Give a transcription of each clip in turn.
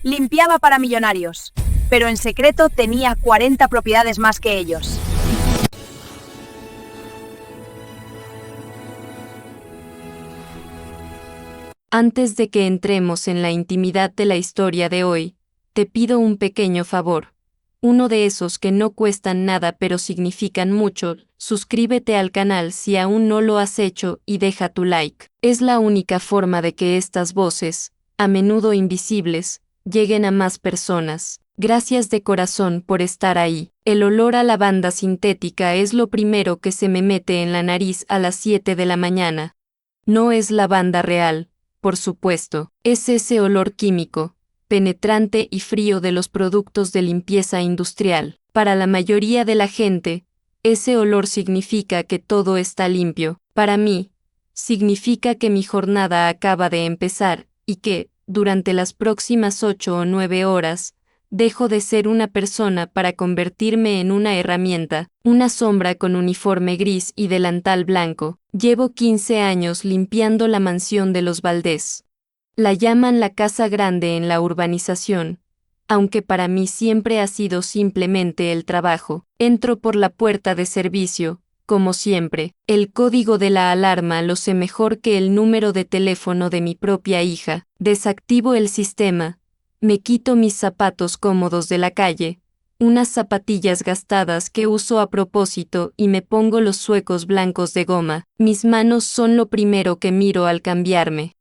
Limpiaba para millonarios, pero en secreto tenía 40 propiedades más que ellos. Antes de que entremos en la intimidad de la historia de hoy, te pido un pequeño favor. Uno de esos que no cuestan nada pero significan mucho. Suscríbete al canal si aún no lo has hecho y deja tu like. Es la única forma de que estas voces, a menudo invisibles, lleguen a más personas. Gracias de corazón por estar ahí. El olor a lavanda sintética es lo primero que se me mete en la nariz a las 7 de la mañana. No es lavanda real, por supuesto, es ese olor químico, penetrante y frío de los productos de limpieza industrial. Para la mayoría de la gente, ese olor significa que todo está limpio. Para mí, significa que mi jornada acaba de empezar y que, durante las próximas 8 o 9 horas, dejo de ser una persona para convertirme en una herramienta, una sombra con uniforme gris y delantal blanco. Llevo 15 años limpiando la mansión de los Valdés. La llaman la casa grande en la urbanización, aunque para mí siempre ha sido simplemente el trabajo. Entro por la puerta de servicio, como siempre. El código de la alarma lo sé mejor que el número de teléfono de mi propia hija. Desactivo el sistema. Me quito mis zapatos cómodos de la calle, unas zapatillas gastadas que uso a propósito y me pongo los zuecos blancos de goma. Mis manos son lo primero que miro al cambiarme.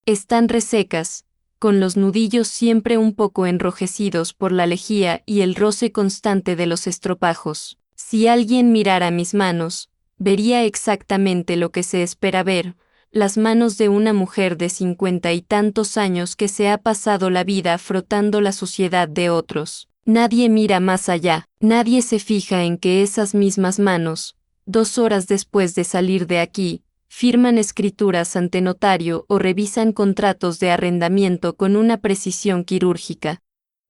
Están resecas, con los nudillos siempre un poco enrojecidos por la lejía y el roce constante de los estropajos. Si alguien mirara mis manos, vería exactamente lo que se espera ver. Las manos de una mujer de 50 y tantos años que se ha pasado la vida frotando la suciedad de otros. Nadie mira más allá, nadie se fija en que esas mismas manos, 2 horas después de salir de aquí, firman escrituras ante notario o revisan contratos de arrendamiento con una precisión quirúrgica.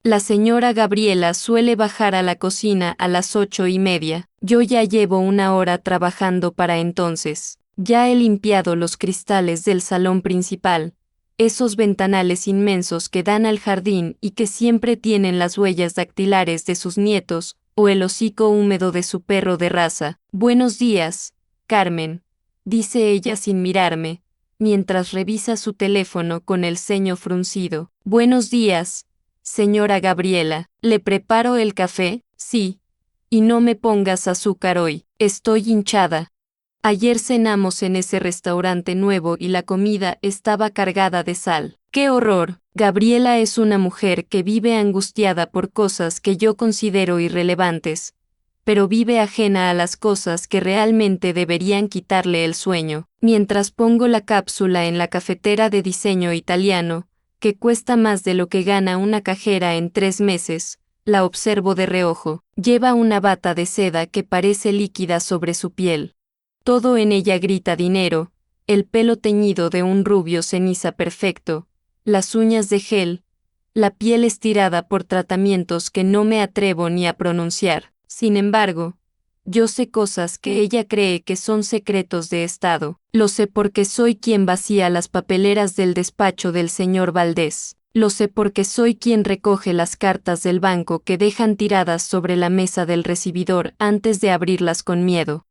La señora Gabriela suele bajar a la cocina a las 8:30. Yo ya llevo 1 hora trabajando para entonces. Ya he limpiado los cristales del salón principal, esos ventanales inmensos que dan al jardín y que siempre tienen las huellas dactilares de sus nietos, o el hocico húmedo de su perro de raza. Buenos días, Carmen, dice ella sin mirarme, mientras revisa su teléfono con el ceño fruncido. Buenos días, señora Gabriela. ¿Le preparo el café? Sí. Y no me pongas azúcar hoy, estoy hinchada. Ayer cenamos en ese restaurante nuevo y la comida estaba cargada de sal. ¡Qué horror! Gabriela es una mujer que vive angustiada por cosas que yo considero irrelevantes, pero vive ajena a las cosas que realmente deberían quitarle el sueño. Mientras pongo la cápsula en la cafetera de diseño italiano, que cuesta más de lo que gana una cajera en 3 meses, la observo de reojo. Lleva una bata de seda que parece líquida sobre su piel. Todo en ella grita dinero, el pelo teñido de un rubio ceniza perfecto, las uñas de gel, la piel estirada por tratamientos que no me atrevo ni a pronunciar. Sin embargo, yo sé cosas que ella cree que son secretos de Estado. Lo sé porque soy quien vacía las papeleras del despacho del señor Valdés. Lo sé porque soy quien recoge las cartas del banco que dejan tiradas sobre la mesa del recibidor antes de abrirlas con miedo.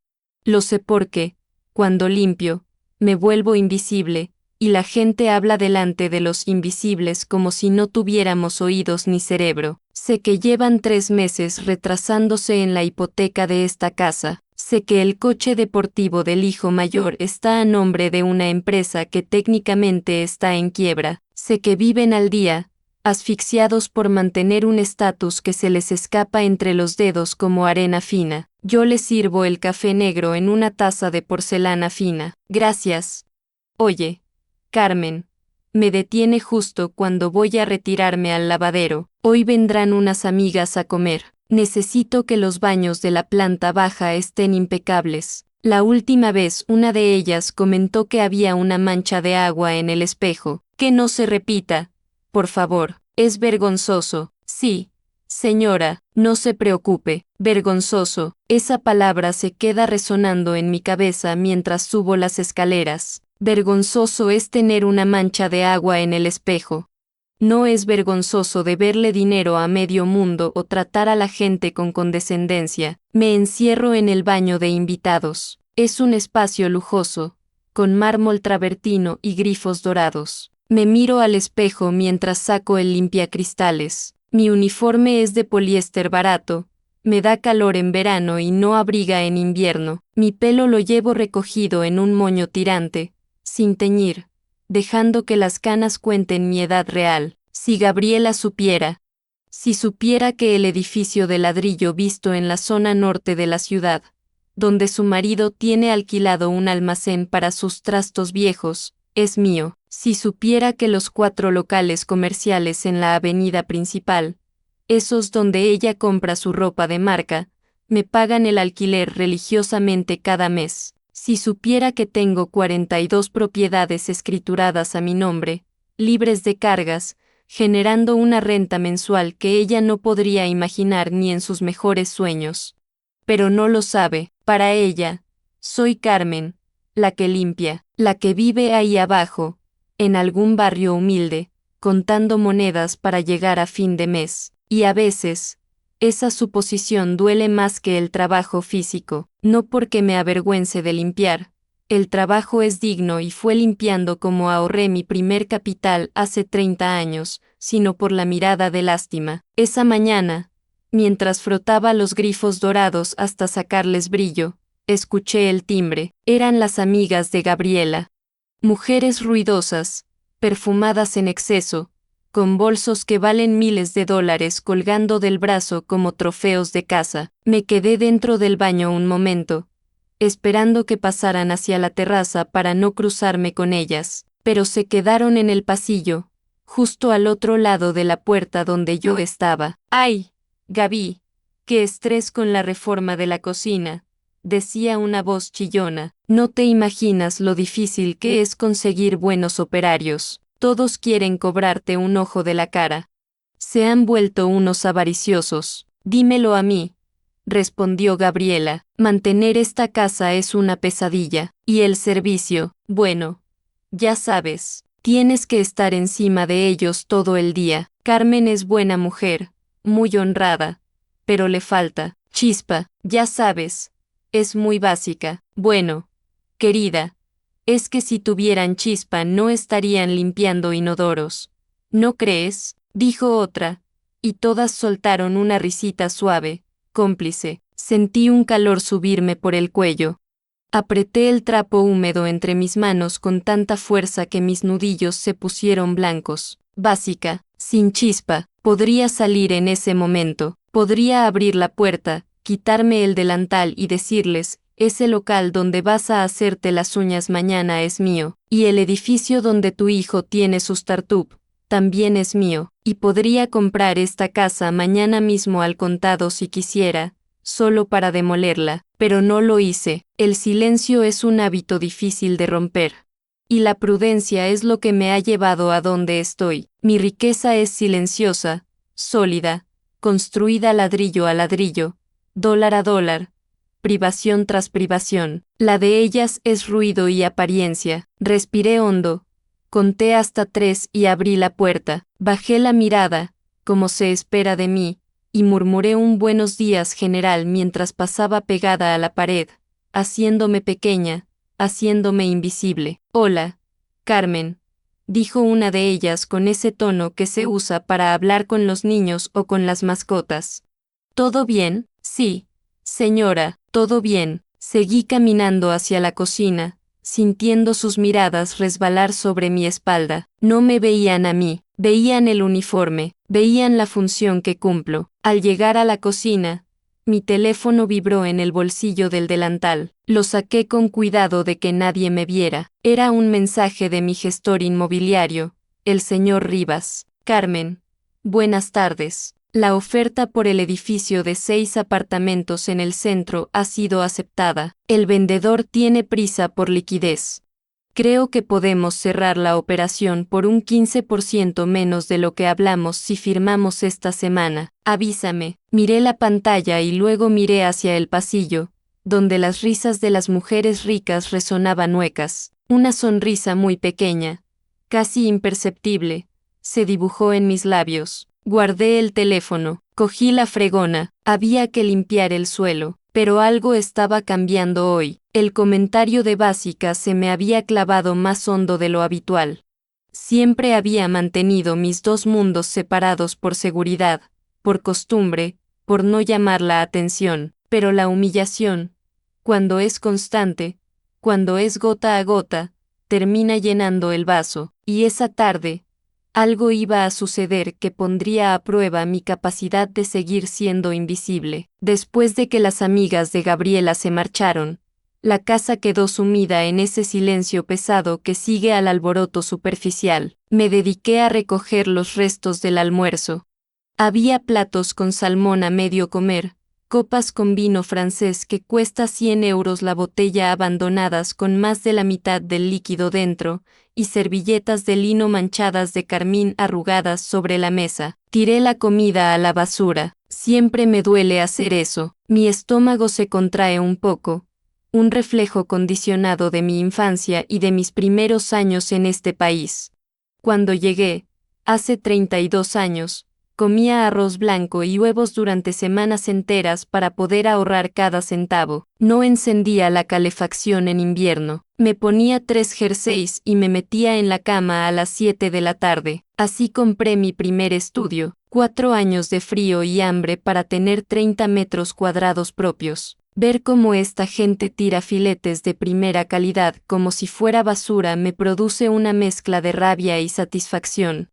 Lo sé porque, cuando limpio, me vuelvo invisible, y la gente habla delante de los invisibles como si no tuviéramos oídos ni cerebro. Sé que llevan 3 meses retrasándose en la hipoteca de esta casa. Sé que el coche deportivo del hijo mayor está a nombre de una empresa que técnicamente está en quiebra. Sé que viven al día, asfixiados por mantener un estatus que se les escapa entre los dedos como arena fina. Yo les sirvo el café negro en una taza de porcelana fina. Gracias. Oye, Carmen, me detiene justo cuando voy a retirarme al lavadero. Hoy vendrán unas amigas a comer. Necesito que los baños de la planta baja estén impecables. La última vez una de ellas comentó que había una mancha de agua en el espejo. Que no se repita, por favor. Es vergonzoso. Sí, señora, no se preocupe. Vergonzoso. Esa palabra se queda resonando en mi cabeza mientras subo las escaleras. Vergonzoso es tener una mancha de agua en el espejo. No es vergonzoso deberle dinero a medio mundo o tratar a la gente con condescendencia. Me encierro en el baño de invitados. Es un espacio lujoso, con mármol travertino y grifos dorados. Me miro al espejo mientras saco el limpiacristales. Mi uniforme es de poliéster barato. Me da calor en verano y no abriga en invierno. Mi pelo lo llevo recogido en un moño tirante, sin teñir, dejando que las canas cuenten mi edad real. Si Gabriela supiera. Si supiera que el edificio de ladrillo visto en la zona norte de la ciudad, donde su marido tiene alquilado un almacén para sus trastos viejos, es mío. Si supiera que los 4 locales comerciales en la avenida principal, esos donde ella compra su ropa de marca, me pagan el alquiler religiosamente cada mes. Si supiera que tengo 42 propiedades escrituradas a mi nombre, libres de cargas, generando una renta mensual que ella no podría imaginar ni en sus mejores sueños. Pero no lo sabe. Para ella, soy Carmen, la que limpia, la que vive ahí abajo, en algún barrio humilde, contando monedas para llegar a fin de mes. Y a veces, esa suposición duele más que el trabajo físico, no porque me avergüence de limpiar. El trabajo es digno y fue limpiando como ahorré mi primer capital hace 30 años, sino por la mirada de lástima. Esa mañana, mientras frotaba los grifos dorados hasta sacarles brillo, escuché el timbre. Eran las amigas de Gabriela. Mujeres ruidosas, perfumadas en exceso, con bolsos que valen miles de dólares colgando del brazo como trofeos de caza. Me quedé dentro del baño un momento, esperando que pasaran hacia la terraza para no cruzarme con ellas, pero se quedaron en el pasillo, justo al otro lado de la puerta donde yo estaba. ¡Ay, Gaby! ¡Qué estrés con la reforma de la cocina!, decía una voz chillona. No te imaginas lo difícil que es conseguir buenos operarios. Todos quieren cobrarte un ojo de la cara. Se han vuelto unos avariciosos. Dímelo a mí, respondió Gabriela. Mantener esta casa es una pesadilla. Y el servicio, bueno, ya sabes, tienes que estar encima de ellos todo el día. Carmen es buena mujer, muy honrada, pero le falta chispa, ya sabes. Es muy básica. Bueno, querida, es que si tuvieran chispa no estarían limpiando inodoros. ¿No crees?, dijo otra, y todas soltaron una risita suave, cómplice. Sentí un calor subirme por el cuello. Apreté el trapo húmedo entre mis manos con tanta fuerza que mis nudillos se pusieron blancos. Básica, sin chispa, podría salir en ese momento, podría abrir la puerta, quitarme el delantal y decirles, ese local donde vas a hacerte las uñas mañana es mío, y el edificio donde tu hijo tiene su startup, también es mío, y podría comprar esta casa mañana mismo al contado si quisiera, solo para demolerla, pero no lo hice. El silencio es un hábito difícil de romper. Y la prudencia es lo que me ha llevado a donde estoy. Mi riqueza es silenciosa, sólida, construida ladrillo a ladrillo, dólar a dólar, privación tras privación. La de ellas es ruido y apariencia. Respiré hondo, conté hasta 3 y abrí la puerta. Bajé la mirada, como se espera de mí, y murmuré un buenos días general mientras pasaba pegada a la pared, haciéndome pequeña, haciéndome invisible. Hola, Carmen, dijo una de ellas con ese tono que se usa para hablar con los niños o con las mascotas. ¿Todo bien? Sí, señora, todo bien. Seguí caminando hacia la cocina, sintiendo sus miradas resbalar sobre mi espalda. No me veían a mí, veían el uniforme, veían la función que cumplo. Al llegar a la cocina, mi teléfono vibró en el bolsillo del delantal. Lo saqué con cuidado de que nadie me viera. Era un mensaje de mi gestor inmobiliario, el señor Rivas. Carmen, buenas tardes. La oferta por el edificio de 6 apartamentos en el centro ha sido aceptada. El vendedor tiene prisa por liquidez. Creo que podemos cerrar la operación por un 15% menos de lo que hablamos si firmamos esta semana. Avísame. Miré la pantalla y luego miré hacia el pasillo, donde las risas de las mujeres ricas resonaban huecas. Una sonrisa muy pequeña, casi imperceptible, se dibujó en mis labios. Guardé el teléfono, cogí la fregona, había que limpiar el suelo, pero algo estaba cambiando hoy. El comentario de Básica se me había clavado más hondo de lo habitual. Siempre había mantenido mis dos mundos separados por seguridad, por costumbre, por no llamar la atención, pero la humillación, cuando es constante, cuando es gota a gota, termina llenando el vaso, y esa tarde, algo iba a suceder que pondría a prueba mi capacidad de seguir siendo invisible. Después de que las amigas de Gabriela se marcharon, la casa quedó sumida en ese silencio pesado que sigue al alboroto superficial. Me dediqué a recoger los restos del almuerzo. Había platos con salmón a medio comer, copas con vino francés que cuesta 100 euros la botella abandonadas con más de la mitad del líquido dentro, y servilletas de lino manchadas de carmín arrugadas sobre la mesa. Tiré la comida a la basura. Siempre me duele hacer eso. Mi estómago se contrae un poco, un reflejo condicionado de mi infancia y de mis primeros años en este país. Cuando llegué, hace 32 años, comía arroz blanco y huevos durante semanas enteras para poder ahorrar cada centavo. No encendía la calefacción en invierno. Me ponía 3 jerseys y me metía en la cama a las 7 de la tarde. Así compré mi primer estudio. 4 años de frío y hambre para tener 30 metros cuadrados propios. Ver cómo esta gente tira filetes de primera calidad como si fuera basura me produce una mezcla de rabia y satisfacción.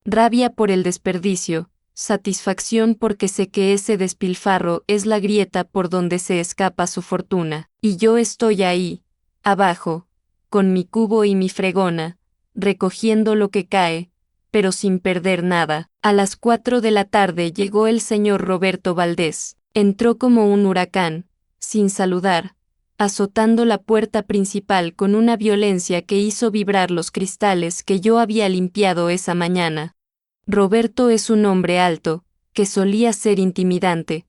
Rabia por el desperdicio, satisfacción porque sé que ese despilfarro es la grieta por donde se escapa su fortuna, y yo estoy ahí, abajo, con mi cubo y mi fregona, recogiendo lo que cae, pero sin perder nada. A las 4 de la tarde llegó el señor Roberto Valdés. Entró como un huracán, sin saludar, azotando la puerta principal con una violencia que hizo vibrar los cristales que yo había limpiado esa mañana. Roberto es un hombre alto, que solía ser intimidante,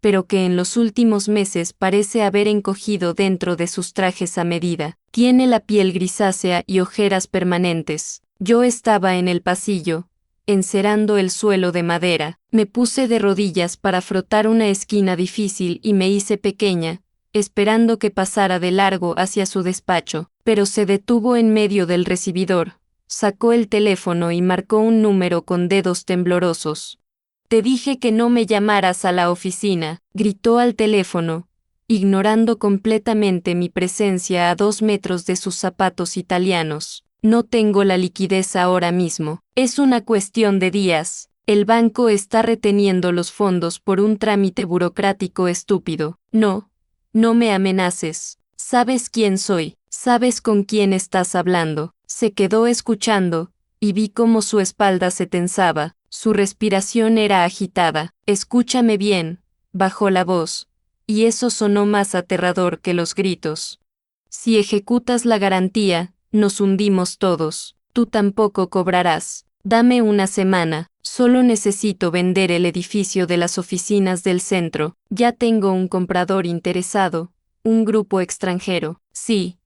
pero que en los últimos meses parece haber encogido dentro de sus trajes a medida. Tiene la piel grisácea y ojeras permanentes. Yo estaba en el pasillo, encerando el suelo de madera. Me puse de rodillas para frotar una esquina difícil y me hice pequeña, esperando que pasara de largo hacia su despacho, pero se detuvo en medio del recibidor. Sacó el teléfono y marcó un número con dedos temblorosos. «Te dije que no me llamaras a la oficina», gritó al teléfono, ignorando completamente mi presencia a 2 metros de sus zapatos italianos. «No tengo la liquidez ahora mismo. Es una cuestión de días. El banco está reteniendo los fondos por un trámite burocrático estúpido. No me amenaces. Sabes quién soy, sabes con quién estás hablando». Se quedó escuchando, y vi cómo su espalda se tensaba, su respiración era agitada. «Escúchame bien», bajó la voz, y eso sonó más aterrador que los gritos. «Si ejecutas la garantía, nos hundimos todos. Tú tampoco cobrarás. Dame una semana, solo necesito vender el edificio de las oficinas del centro. Ya tengo un comprador interesado, un grupo extranjero. Sí,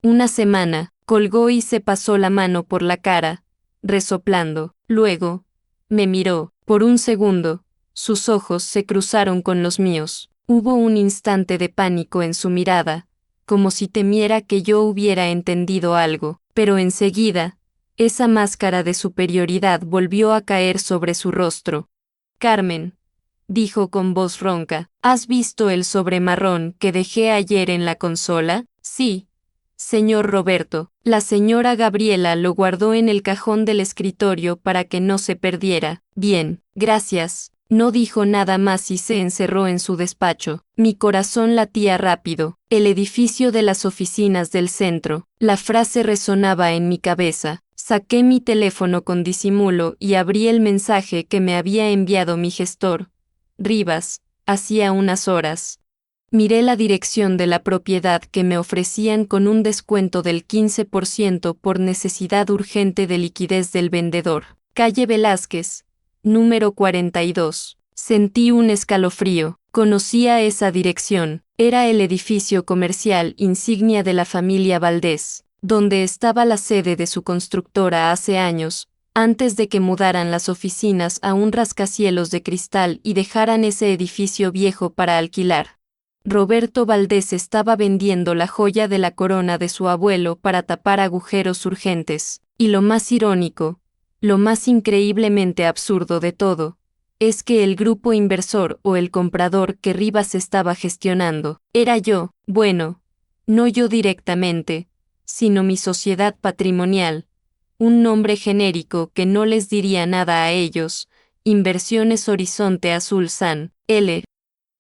una semana». Colgó y se pasó la mano por la cara, resoplando. Luego, me miró. Por un segundo, sus ojos se cruzaron con los míos. Hubo un instante de pánico en su mirada, como si temiera que yo hubiera entendido algo, pero enseguida, esa máscara de superioridad volvió a caer sobre su rostro. «Carmen», dijo con voz ronca, «¿has visto el sobre marrón que dejé ayer en la consola?» «Sí, señor Roberto». La señora Gabriela lo guardó en el cajón del escritorio para que no se perdiera. «Bien, gracias». No dijo nada más y se encerró en su despacho. Mi corazón latía rápido. El edificio de las oficinas del centro. La frase resonaba en mi cabeza. Saqué mi teléfono con disimulo y abrí el mensaje que me había enviado mi gestor, Rivas, hacía unas horas. Miré la dirección de la propiedad que me ofrecían con un descuento del 15% por necesidad urgente de liquidez del vendedor. Calle Velázquez, número 42. Sentí un escalofrío. Conocía esa dirección. Era el edificio comercial insignia de la familia Valdés, donde estaba la sede de su constructora hace años, antes de que mudaran las oficinas a un rascacielos de cristal y dejaran ese edificio viejo para alquilar. Roberto Valdés estaba vendiendo la joya de la corona de su abuelo para tapar agujeros urgentes, y lo más irónico, lo más increíblemente absurdo de todo, es que el grupo inversor o el comprador que Rivas estaba gestionando, era yo, bueno, no yo directamente, sino mi sociedad patrimonial, un nombre genérico que no les diría nada a ellos, Inversiones Horizonte Azul San, L.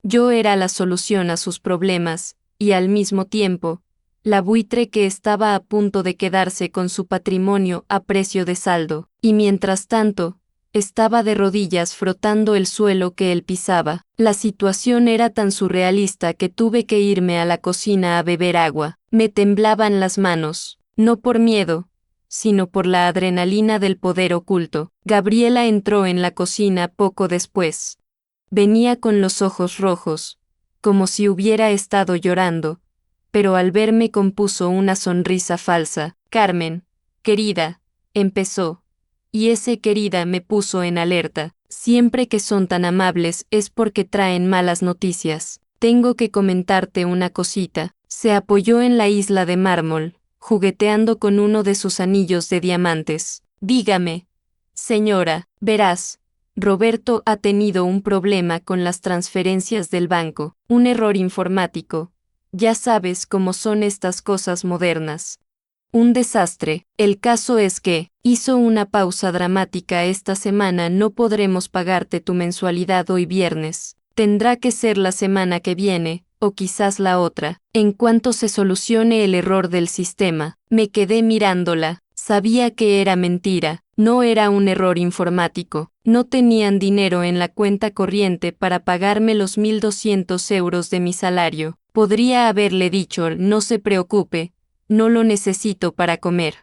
Yo era la solución a sus problemas, y al mismo tiempo, la buitre que estaba a punto de quedarse con su patrimonio a precio de saldo, y mientras tanto, estaba de rodillas frotando el suelo que él pisaba. La situación era tan surrealista que tuve que irme a la cocina a beber agua. Me temblaban las manos, no por miedo, sino por la adrenalina del poder oculto. Gabriela entró en la cocina poco después. Venía con los ojos rojos, como si hubiera estado llorando, pero al verme compuso una sonrisa falsa. Carmen, querida, empezó. Y ese querida me puso en alerta. Siempre que son tan amables es porque traen malas noticias. Tengo que comentarte una cosita. Se apoyó en la isla de mármol, jugueteando con uno de sus anillos de diamantes. Dígame, señora, verás, Roberto ha tenido un problema con las transferencias del banco, un error informático. Ya sabes cómo son estas cosas modernas. Un desastre. El caso es que, hizo una pausa dramática esta semana. No podremos pagarte tu mensualidad hoy viernes. Tendrá que ser la semana que viene, o quizás la otra. En cuanto se solucione el error del sistema, me quedé mirándola. Sabía que era mentira, no era un error informático. No tenían dinero en la cuenta corriente para pagarme los 1.200 euros de mi salario. Podría haberle dicho, no se preocupe, no lo necesito para comer.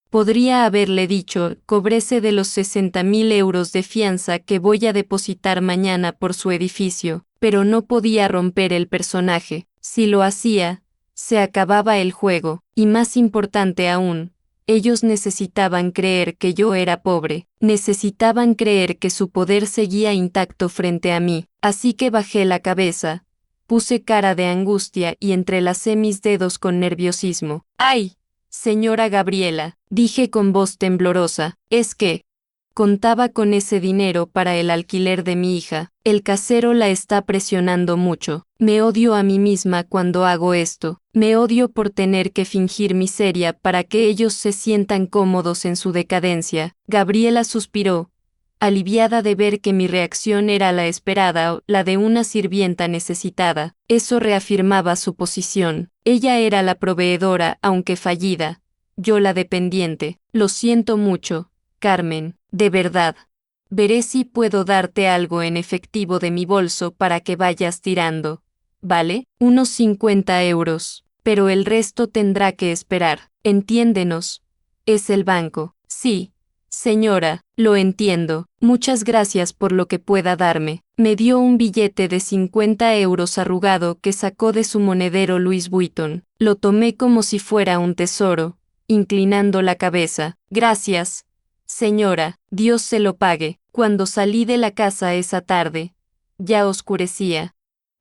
Podría haberle dicho, cóbrese de los 60.000 euros de fianza que voy a depositar mañana por su edificio, pero no podía romper el personaje. Si lo hacía, se acababa el juego, y más importante aún, ellos necesitaban creer que yo era pobre, necesitaban creer que su poder seguía intacto frente a mí, así que bajé la cabeza. Puse cara de angustia y entrelacé mis dedos con nerviosismo. ¡Ay! Señora Gabriela, dije con voz temblorosa, es que contaba con ese dinero para el alquiler de mi hija. El casero la está presionando mucho. Me odio a mí misma cuando hago esto. Me odio por tener que fingir miseria para que ellos se sientan cómodos en su decadencia. Gabriela suspiró, aliviada de ver que mi reacción era la esperada o la de una sirvienta necesitada. Eso reafirmaba su posición. Ella era la proveedora, aunque fallida. Yo la dependiente. Lo siento mucho, Carmen, de verdad. Veré si puedo darte algo en efectivo de mi bolso para que vayas tirando. ¿Vale? Unos 50 euros. Pero el resto tendrá que esperar. Entiéndenos. Es el banco. Sí. Señora, lo entiendo. Muchas gracias por lo que pueda darme. Me dio un billete de 50 euros arrugado que sacó de su monedero Louis Vuitton. Lo tomé como si fuera un tesoro, inclinando la cabeza. Gracias, señora, Dios se lo pague. Cuando salí de la casa esa tarde, ya oscurecía.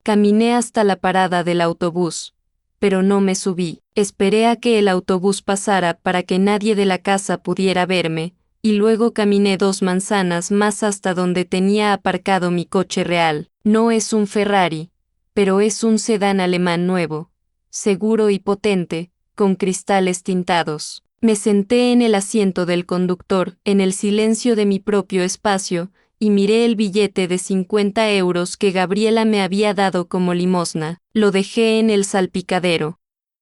Caminé hasta la parada del autobús, pero no me subí. Esperé a que el autobús pasara para que nadie de la casa pudiera verme, y luego caminé 2 manzanas más hasta donde tenía aparcado mi coche real. No es un Ferrari, pero es un sedán alemán nuevo, seguro y potente, con cristales tintados. Me senté en el asiento del conductor, en el silencio de mi propio espacio, y miré el billete de 50 euros que Gabriela me había dado como limosna. Lo dejé en el salpicadero.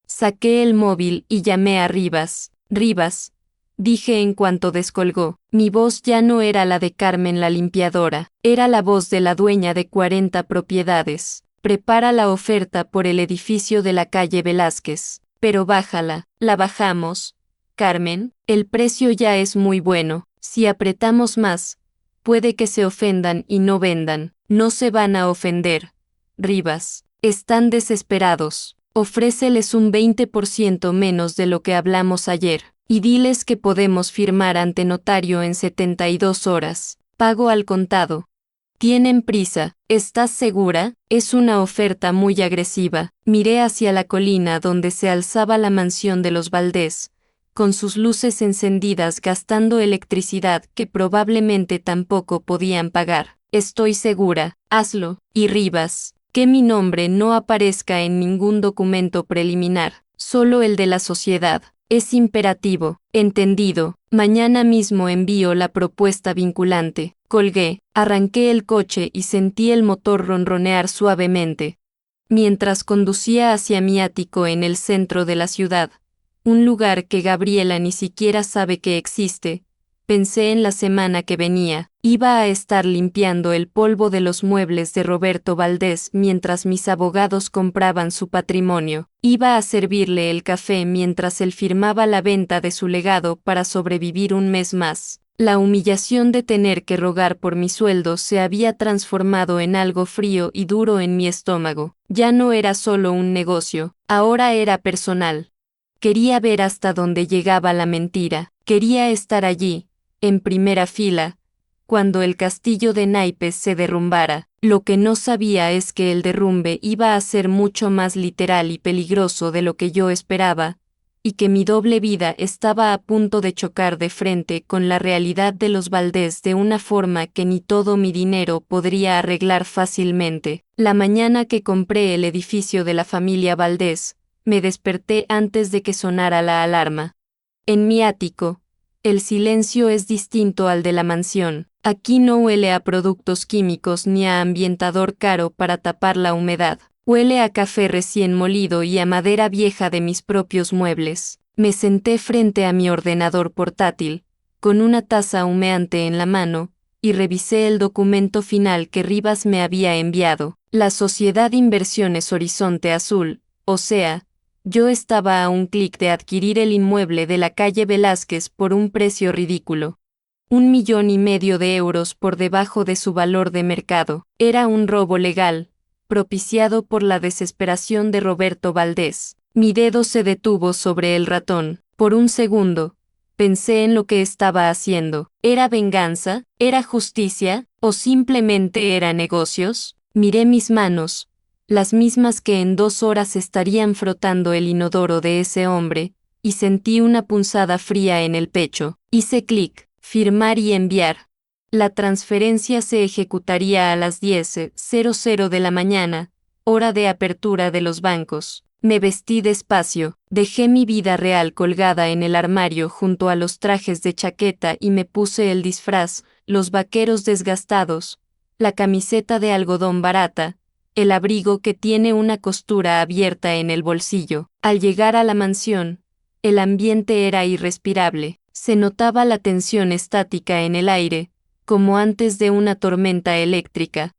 Saqué el móvil y llamé a Rivas. Rivas, dije en cuanto descolgó. Mi voz ya no era la de Carmen la limpiadora, era la voz de la dueña de 40 propiedades. Prepara la oferta por el edificio de la calle Velázquez, pero bájala. La bajamos, Carmen, el precio ya es muy bueno. Si apretamos más, puede que se ofendan y no vendan. No se van a ofender, Rivas. Están desesperados. Ofréceles un 20% menos de lo que hablamos ayer. Y diles que podemos firmar ante notario en 72 horas. Pago al contado. Tienen prisa, ¿estás segura? Es una oferta muy agresiva. Miré hacia la colina donde se alzaba la mansión de los Valdés, con sus luces encendidas gastando electricidad que probablemente tampoco podían pagar. Estoy segura, hazlo, y Rivas, que mi nombre no aparezca en ningún documento preliminar, solo el de la sociedad. Es imperativo, entendido. Mañana mismo envío la propuesta vinculante. Colgué, arranqué el coche y sentí el motor ronronear suavemente. Mientras conducía hacia mi ático en el centro de la ciudad, un lugar que Gabriela ni siquiera sabe que existe, pensé en la semana que venía. Iba a estar limpiando el polvo de los muebles de Roberto Valdés mientras mis abogados compraban su patrimonio. Iba a servirle el café mientras él firmaba la venta de su legado para sobrevivir un mes más. La humillación de tener que rogar por mi sueldo se había transformado en algo frío y duro en mi estómago. Ya no era solo un negocio, ahora era personal. Quería ver hasta dónde llegaba la mentira. Quería estar allí, en primera fila, cuando el castillo de naipes se derrumbara. Lo que no sabía es que el derrumbe iba a ser mucho más literal y peligroso de lo que yo esperaba, y que mi doble vida estaba a punto de chocar de frente con la realidad de los Valdés de una forma que ni todo mi dinero podría arreglar fácilmente. La mañana que compré el edificio de la familia Valdés, me desperté antes de que sonara la alarma. En mi ático, el silencio es distinto al de la mansión. Aquí no huele a productos químicos ni a ambientador caro para tapar la humedad. Huele a café recién molido y a madera vieja de mis propios muebles. Me senté frente a mi ordenador portátil, con una taza humeante en la mano, y revisé el documento final que Rivas me había enviado. La Sociedad Inversiones Horizonte Azul, o sea, yo estaba a un clic de adquirir el inmueble de la calle Velázquez por un precio ridículo. 1,5 millones de euros por debajo de su valor de mercado. Era un robo legal, propiciado por la desesperación de Roberto Valdés. Mi dedo se detuvo sobre el ratón. Por un segundo, pensé en lo que estaba haciendo. ¿Era venganza? ¿Era justicia? ¿O simplemente era negocios? Miré mis manos, las mismas que en 2 horas estarían frotando el inodoro de ese hombre, y sentí una punzada fría en el pecho. Hice clic, firmar y enviar. La transferencia se ejecutaría a las 10:00 de la mañana, hora de apertura de los bancos. Me vestí despacio, dejé mi vida real colgada en el armario junto a los trajes de chaqueta y me puse el disfraz, los vaqueros desgastados, la camiseta de algodón barata, el abrigo que tiene una costura abierta en el bolsillo. Al llegar a la mansión, el ambiente era irrespirable. Se notaba la tensión estática en el aire, como antes de una tormenta eléctrica.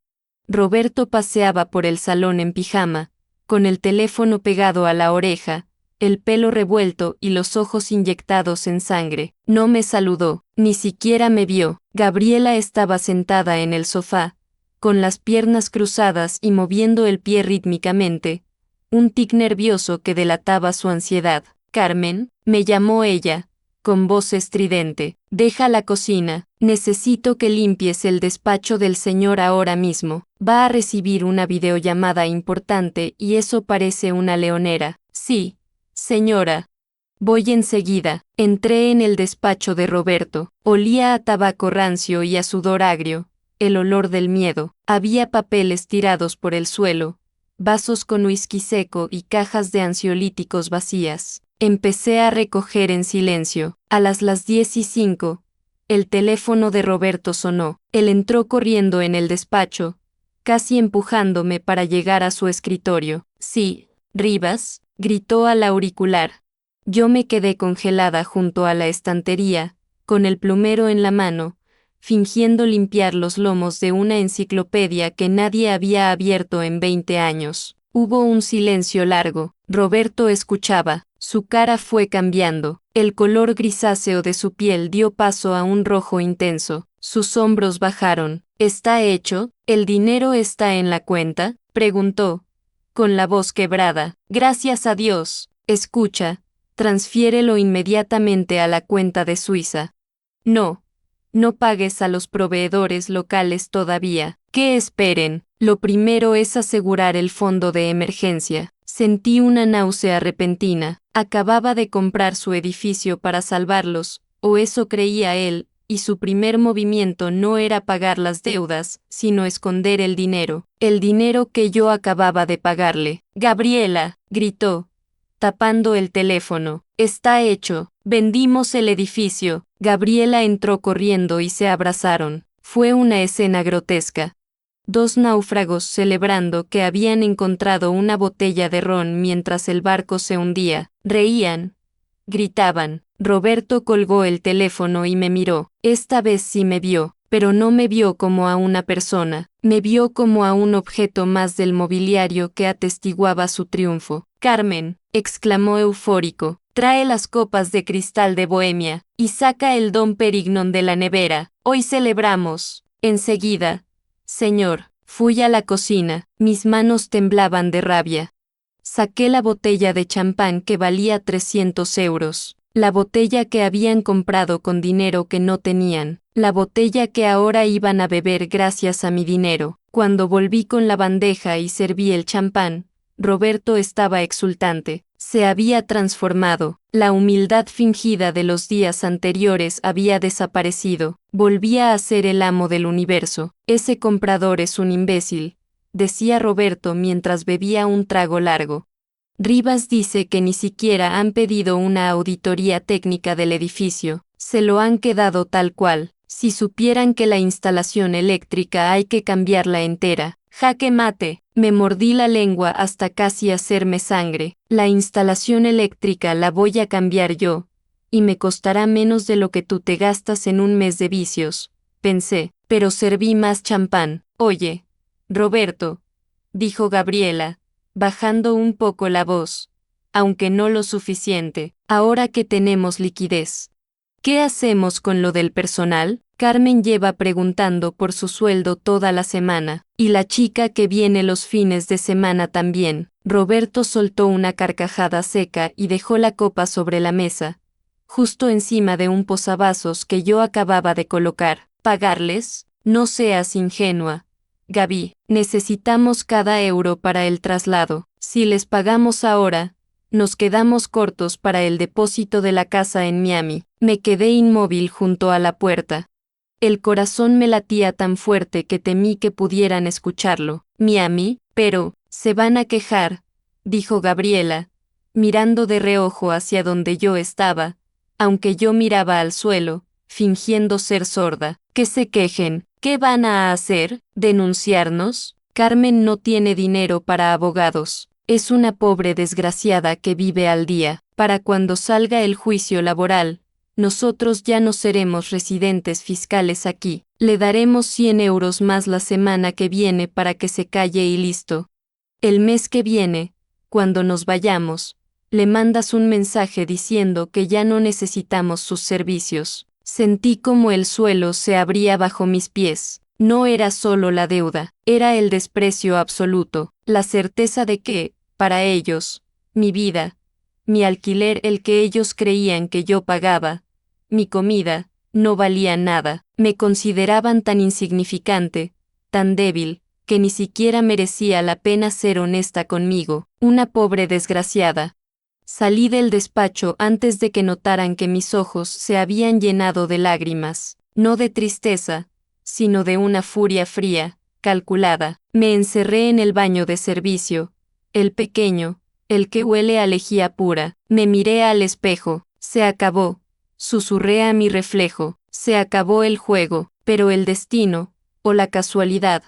Roberto paseaba por el salón en pijama, con el teléfono pegado a la oreja, el pelo revuelto y los ojos inyectados en sangre. No me saludó, ni siquiera me vio. Gabriela estaba sentada en el sofá, con las piernas cruzadas y moviendo el pie rítmicamente, un tic nervioso que delataba su ansiedad. «Carmen», me llamó ella, con voz estridente, «deja la cocina, necesito que limpies el despacho del señor ahora mismo. Va a recibir una videollamada importante y eso parece una leonera». «Sí, señora. Voy enseguida». Entré en el despacho de Roberto. Olía a tabaco rancio y a sudor agrio, el olor del miedo. Había papeles tirados por el suelo, vasos con whisky seco y cajas de ansiolíticos vacías. Empecé a recoger en silencio. A las 10:05, el teléfono de Roberto sonó. Él entró corriendo en el despacho, casi empujándome para llegar a su escritorio. «Sí, Rivas», gritó al auricular. Yo me quedé congelada junto a la estantería, con el plumero en la mano, fingiendo limpiar los lomos de una enciclopedia que nadie había abierto en 20 años. Hubo un silencio largo. Roberto escuchaba. Su cara fue cambiando. El color grisáceo de su piel dio paso a un rojo intenso. Sus hombros bajaron. «¿Está hecho? ¿El dinero está en la cuenta?», preguntó, con la voz quebrada. «Gracias a Dios. Escucha, transfiérelo inmediatamente a la cuenta de Suiza. No pagues a los proveedores locales todavía. Que esperen. Lo primero es asegurar el fondo de emergencia. Sentí una náusea repentina. Acababa de comprar su edificio para salvarlos, o eso creía él, y su primer movimiento no era pagar las deudas, sino esconder el dinero que yo acababa de pagarle. Gabriela, gritó, tapando el teléfono. Está hecho. Vendimos el edificio. Gabriela entró corriendo y se abrazaron. Fue una escena grotesca. Dos náufragos celebrando que habían encontrado una botella de ron mientras el barco se hundía. Reían. Gritaban. Roberto colgó el teléfono y me miró. Esta vez sí me vio, pero no me vio como a una persona. Me vio como a un objeto más del mobiliario que atestiguaba su triunfo. Carmen, exclamó eufórico, trae las copas de cristal de Bohemia, y saca el Dom Perignon de la nevera. Hoy celebramos. Enseguida. Señor, fui a la cocina, mis manos temblaban de rabia. Saqué la botella de champán que valía 300 euros. La botella que habían comprado con dinero que no tenían. La botella que ahora iban a beber gracias a mi dinero. Cuando volví con la bandeja y serví el champán, Roberto estaba exultante. Se había transformado. La humildad fingida de los días anteriores había desaparecido. Volvía a ser el amo del universo. Ese comprador es un imbécil, decía Roberto mientras bebía un trago largo. Rivas dice que ni siquiera han pedido una auditoría técnica del edificio. Se lo han quedado tal cual. Si supieran que la instalación eléctrica hay que cambiarla entera. Jaque mate. Me mordí la lengua hasta casi hacerme sangre. La instalación eléctrica la voy a cambiar yo, y me costará menos de lo que tú te gastas en un mes de vicios, pensé, pero serví más champán. Oye, Roberto, dijo Gabriela, bajando un poco la voz, aunque no lo suficiente, ahora que tenemos liquidez. ¿Qué hacemos con lo del personal? Carmen lleva preguntando por su sueldo toda la semana, y la chica que viene los fines de semana también. Roberto soltó una carcajada seca y dejó la copa sobre la mesa, justo encima de un posavasos que yo acababa de colocar. ¿Pagarles? No seas ingenua, Gaby. Necesitamos cada euro para el traslado. Si les pagamos ahora, nos quedamos cortos para el depósito de la casa en Miami. Me quedé inmóvil junto a la puerta. El corazón me latía tan fuerte que temí que pudieran escucharlo. Miami, pero, se van a quejar, dijo Gabriela, mirando de reojo hacia donde yo estaba, aunque yo miraba al suelo, fingiendo ser sorda. Que se quejen. ¿Qué van a hacer? ¿Denunciarnos? Carmen no tiene dinero para abogados. Es una pobre desgraciada que vive al día. Para cuando salga el juicio laboral, nosotros ya no seremos residentes fiscales aquí. Le daremos 100 euros más la semana que viene para que se calle y listo. El mes que viene, cuando nos vayamos, le mandas un mensaje diciendo que ya no necesitamos sus servicios. Sentí como el suelo se abría bajo mis pies. No era solo la deuda, era el desprecio absoluto, la certeza de que, para ellos, mi vida, mi alquiler, el que ellos creían que yo pagaba, mi comida, no valía nada. Me consideraban tan insignificante, tan débil, que ni siquiera merecía la pena ser honesta conmigo, una pobre desgraciada. Salí del despacho antes de que notaran que mis ojos se habían llenado de lágrimas, no de tristeza, sino de una furia fría, calculada. Me encerré en el baño de servicio, el pequeño, el que huele a lejía pura. Me miré al espejo. Se acabó, susurré a mi reflejo. Se acabó el juego, pero el destino, o la casualidad,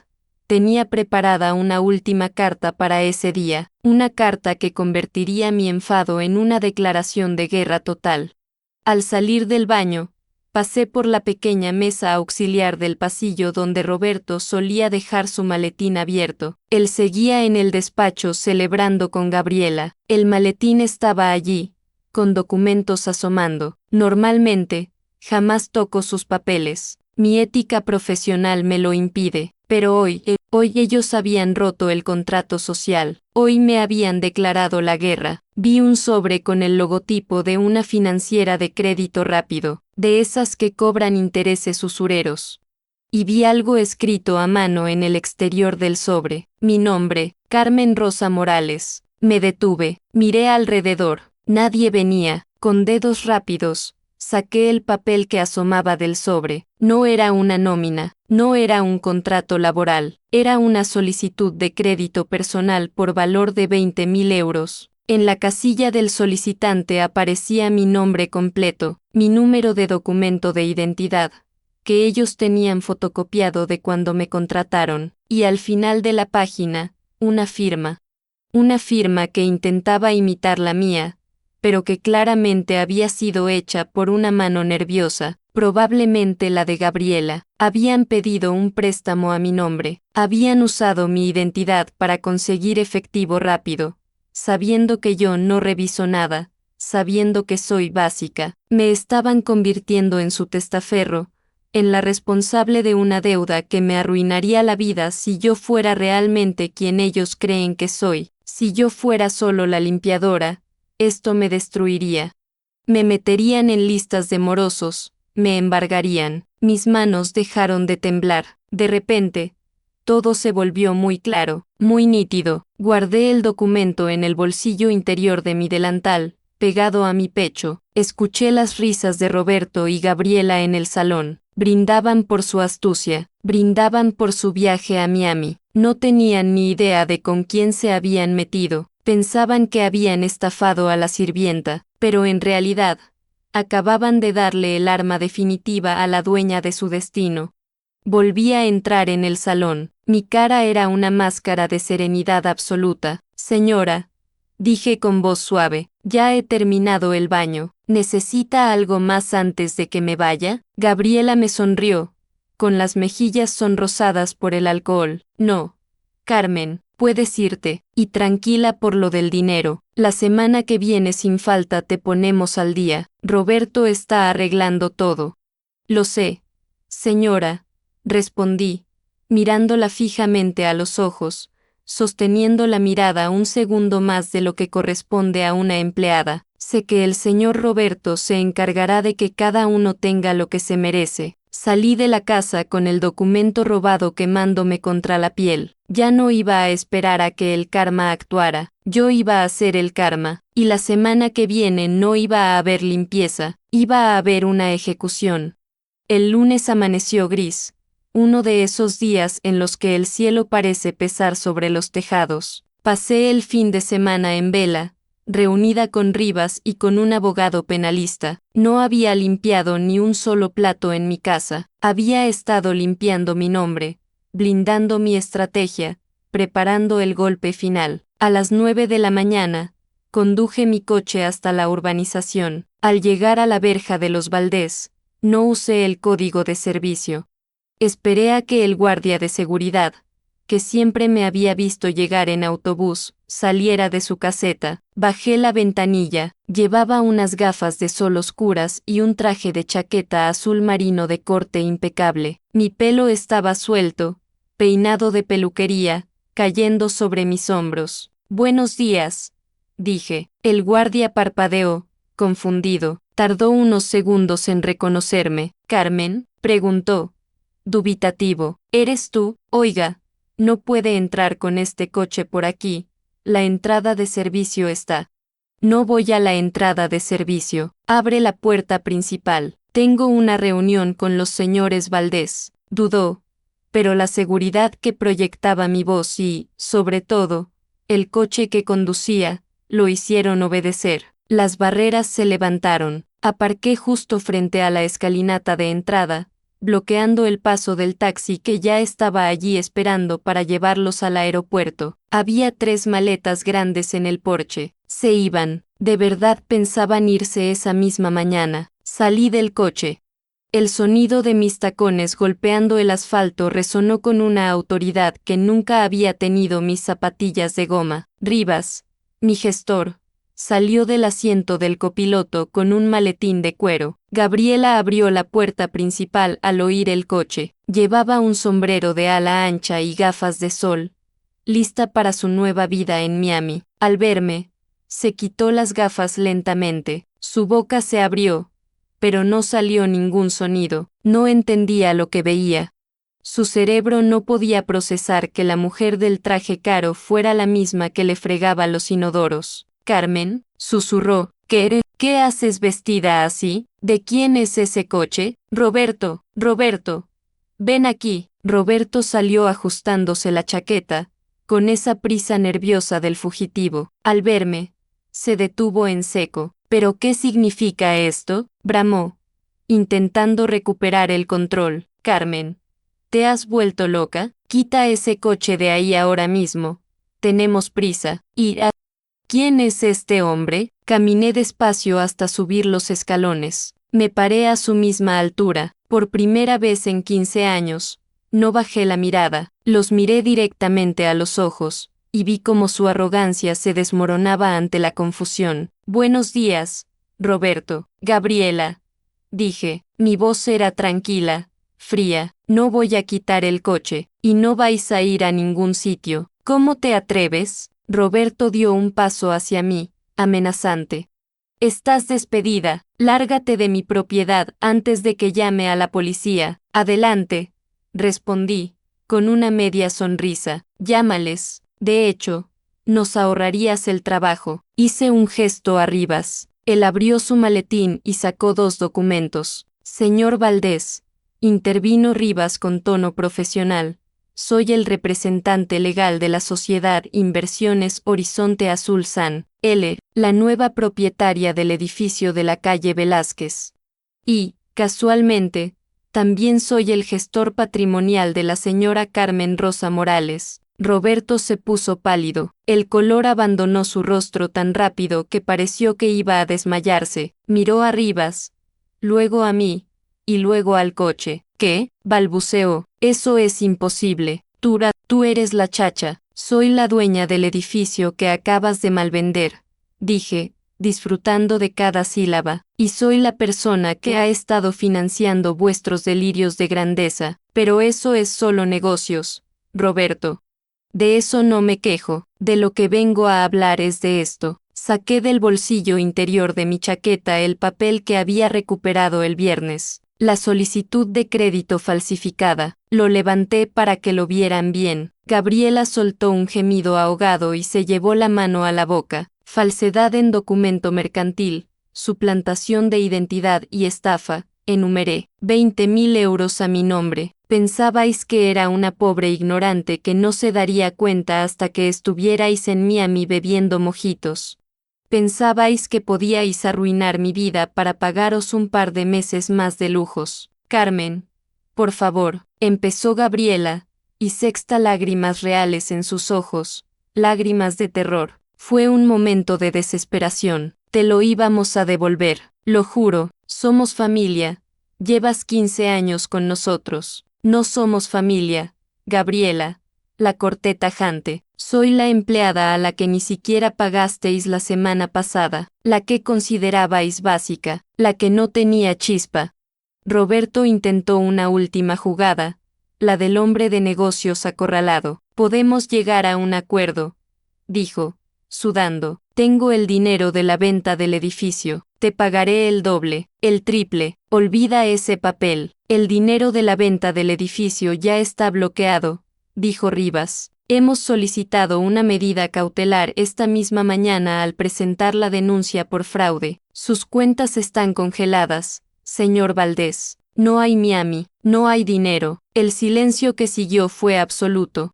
tenía preparada una última carta para ese día, una carta que convertiría mi enfado en una declaración de guerra total. Al salir del baño, pasé por la pequeña mesa auxiliar del pasillo donde Roberto solía dejar su maletín abierto. Él seguía en el despacho celebrando con Gabriela. El maletín estaba allí, con documentos asomando. Normalmente, jamás toco sus papeles. Mi ética profesional me lo impide, Pero hoy ellos habían roto el contrato social. Hoy me habían declarado la guerra. Vi un sobre con el logotipo de una financiera de crédito rápido, de esas que cobran intereses usureros. Y vi algo escrito a mano en el exterior del sobre. Mi nombre, Carmen Rosa Morales. Me detuve, miré alrededor. Nadie venía. Con dedos rápidos, saqué el papel que asomaba del sobre. No era una nómina, no era un contrato laboral, era una solicitud de crédito personal por valor de 20.000 euros. En la casilla del solicitante aparecía mi nombre completo, mi número de documento de identidad, que ellos tenían fotocopiado de cuando me contrataron, y al final de la página, una firma. Una firma que intentaba imitar la mía, pero que claramente había sido hecha por una mano nerviosa, probablemente la de Gabriela. Habían pedido un préstamo a mi nombre, habían usado mi identidad para conseguir efectivo rápido, sabiendo que yo no reviso nada, sabiendo que soy básica, me estaban convirtiendo en su testaferro, en la responsable de una deuda que me arruinaría la vida si yo fuera realmente quien ellos creen que soy. Si yo fuera solo la limpiadora, esto me destruiría. Me meterían en listas de morosos, me embargarían, mis manos dejaron de temblar. De repente, todo se volvió muy claro, muy nítido. Guardé el documento en el bolsillo interior de mi delantal, pegado a mi pecho. Escuché las risas de Roberto y Gabriela en el salón. Brindaban por su astucia, brindaban por su viaje a Miami. No tenían ni idea de con quién se habían metido. Pensaban que habían estafado a la sirvienta, pero en realidad, acababan de darle el arma definitiva a la dueña de su destino. Volví a entrar en el salón. Mi cara era una máscara de serenidad absoluta. Señora, dije con voz suave, ya he terminado el baño. ¿Necesita algo más antes de que me vaya? Gabriela me sonrió, con las mejillas sonrosadas por el alcohol. No, Carmen, puedes irte, y tranquila por lo del dinero. La semana que viene sin falta te ponemos al día. Roberto está arreglando todo. Lo sé, señora, respondí, mirándola fijamente a los ojos, sosteniendo la mirada un segundo más de lo que corresponde a una empleada. Sé que el señor Roberto se encargará de que cada uno tenga lo que se merece. Salí de la casa con el documento robado quemándome contra la piel. Ya no iba a esperar a que el karma actuara, yo iba a ser el karma, y la semana que viene no iba a haber limpieza, iba a haber una ejecución. El lunes amaneció gris, uno de esos días en los que el cielo parece pesar sobre los tejados. Pasé el fin de semana en vela, reunida con Rivas y con un abogado penalista. No había limpiado ni un solo plato en mi casa, había estado limpiando mi nombre, blindando mi estrategia, preparando el golpe final. A las 9 de la mañana, conduje mi coche hasta la urbanización. Al llegar a la verja de los Valdés, no usé el código de servicio. Esperé a que el guardia de seguridad, que siempre me había visto llegar en autobús, saliera de su caseta. Bajé la ventanilla, llevaba unas gafas de sol oscuras y un traje de chaqueta azul marino de corte impecable. Mi pelo estaba suelto, peinado de peluquería, cayendo sobre mis hombros. Buenos días, dije. El guardia parpadeó, confundido. Tardó unos segundos en reconocerme. ¿Carmen?, preguntó, dubitativo. ¿Eres tú? Oiga, no puede entrar con este coche por aquí, la entrada de servicio está. No voy a la entrada de servicio, abre la puerta principal. Tengo una reunión con los señores Valdés. Dudó, pero la seguridad que proyectaba mi voz y, sobre todo, el coche que conducía, lo hicieron obedecer. Las barreras se levantaron. Aparqué justo frente a la escalinata de entrada, bloqueando el paso del taxi que ya estaba allí esperando para llevarlos al aeropuerto. Había 3 maletas grandes en el porche. Se iban. De verdad pensaban irse esa misma mañana. Salí del coche. El sonido de mis tacones golpeando el asfalto resonó con una autoridad que nunca había tenido mis zapatillas de goma. Rivas, mi gestor, salió del asiento del copiloto con un maletín de cuero. Gabriela abrió la puerta principal al oír el coche. Llevaba un sombrero de ala ancha y gafas de sol, lista para su nueva vida en Miami. Al verme, se quitó las gafas lentamente, su boca se abrió, pero no salió ningún sonido, no entendía lo que veía. Su cerebro no podía procesar que la mujer del traje caro fuera la misma que le fregaba los inodoros. Carmen, susurró, ¿qué haces vestida así? ¿De quién es ese coche? Roberto, Roberto. Ven aquí. Roberto salió ajustándose la chaqueta, con esa prisa nerviosa del fugitivo. Al verme, se detuvo en seco. ¿Pero qué significa esto? Bramó, intentando recuperar el control. Carmen, ¿te has vuelto loca? Quita ese coche de ahí ahora mismo. Tenemos prisa. ¿Quién es este hombre? Caminé despacio hasta subir los escalones. Me paré a su misma altura. Por primera vez en 15 años, no bajé la mirada, los miré directamente a los ojos, y vi cómo su arrogancia se desmoronaba ante la confusión. Buenos días, Roberto. Gabriela, dije, mi voz era tranquila, fría. No voy a quitar el coche, y no vais a ir a ningún sitio. ¿Cómo te atreves? Roberto dio un paso hacia mí, amenazante. Estás despedida, lárgate de mi propiedad antes de que llame a la policía. Adelante, respondí, con una media sonrisa. Llámales. De hecho, nos ahorrarías el trabajo. Hice un gesto a Rivas. Él abrió su maletín y sacó 2 documentos. Señor Valdés, intervino Rivas con tono profesional. Soy el representante legal de la Sociedad Inversiones Horizonte Azul San L., la nueva propietaria del edificio de la calle Velázquez. Y, casualmente, también soy el gestor patrimonial de la señora Carmen Rosa Morales. Roberto se puso pálido. El color abandonó su rostro tan rápido que pareció que iba a desmayarse. Miró a Rivas, luego a mí, y luego al coche. ¿Qué? Balbuceó. Eso es imposible. Tú eres la chacha. Soy la dueña del edificio que acabas de malvender, dije, disfrutando de cada sílaba, y soy la persona que ha estado financiando vuestros delirios de grandeza, pero eso es solo negocios, Roberto. De eso no me quejo, de lo que vengo a hablar es de esto. Saqué del bolsillo interior de mi chaqueta el papel que había recuperado el viernes, la solicitud de crédito falsificada. Lo levanté para que lo vieran bien. Gabriela soltó un gemido ahogado y se llevó la mano a la boca. Falsedad en documento mercantil, suplantación de identidad y estafa, enumeré. 20.000 euros a mi nombre. Pensabais que era una pobre ignorante que no se daría cuenta hasta que estuvierais en Miami bebiendo mojitos. Pensabais que podíais arruinar mi vida para pagaros un par de meses más de lujos. Carmen, por favor, empezó Gabriela, y sexta lágrimas reales en sus ojos, lágrimas de terror. Fue un momento de desesperación. Te lo íbamos a devolver, lo juro, somos familia. Llevas 15 años con nosotros. No somos familia, Gabriela, la corté tajante. Soy la empleada a la que ni siquiera pagasteis la semana pasada, la que considerabais básica, la que no tenía chispa. Roberto intentó una última jugada, la del hombre de negocios acorralado. Podemos llegar a un acuerdo, dijo, sudando. Tengo el dinero de la venta del edificio. Te pagaré el doble, el triple. Olvida ese papel. El dinero de la venta del edificio ya está bloqueado, dijo Rivas. Hemos solicitado una medida cautelar esta misma mañana al presentar la denuncia por fraude. Sus cuentas están congeladas, señor Valdés. No hay Miami, no hay dinero. El silencio que siguió fue absoluto.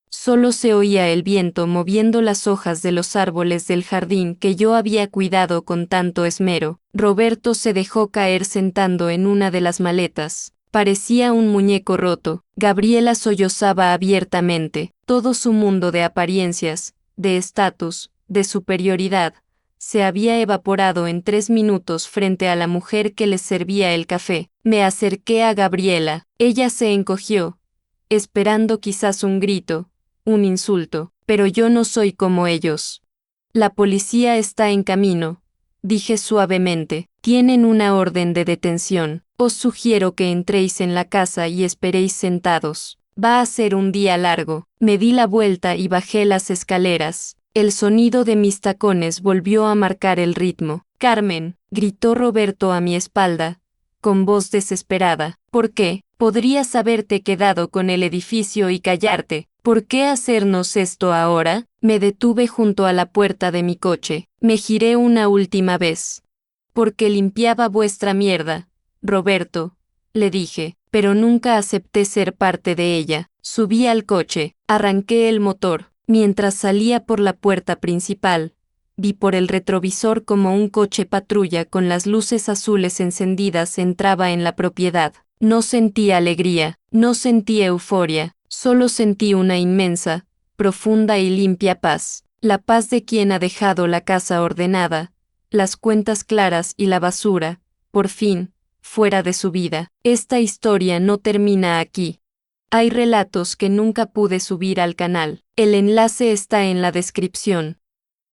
Solo se oía el viento moviendo las hojas de los árboles del jardín que yo había cuidado con tanto esmero. Roberto se dejó caer sentando en una de las maletas. Parecía un muñeco roto. Gabriela sollozaba abiertamente. Todo su mundo de apariencias, de estatus, de superioridad, se había evaporado en 3 minutos frente a la mujer que les servía el café. Me acerqué a Gabriela. Ella se encogió, esperando quizás un grito, un insulto, pero yo no soy como ellos. La policía está en camino, dije suavemente. Tienen una orden de detención. Os sugiero que entréis en la casa y esperéis sentados. Va a ser un día largo. Me di la vuelta y bajé las escaleras. El sonido de mis tacones volvió a marcar el ritmo. Carmen, gritó Roberto a mi espalda, con voz desesperada. ¿Por qué? Podrías haberte quedado con el edificio y callarte. ¿Por qué hacernos esto ahora? Me detuve junto a la puerta de mi coche. Me giré una última vez. Porque limpiaba vuestra mierda, Roberto, le dije, pero nunca acepté ser parte de ella. Subí al coche, arranqué el motor. Mientras salía por la puerta principal, vi por el retrovisor como un coche patrulla con las luces azules encendidas entraba en la propiedad. No sentí alegría, no sentí euforia, solo sentí una inmensa, profunda y limpia paz. La paz de quien ha dejado la casa ordenada, las cuentas claras y la basura, por fin, fuera de su vida. Esta historia no termina aquí. Hay relatos que nunca pude subir al canal. El enlace está en la descripción.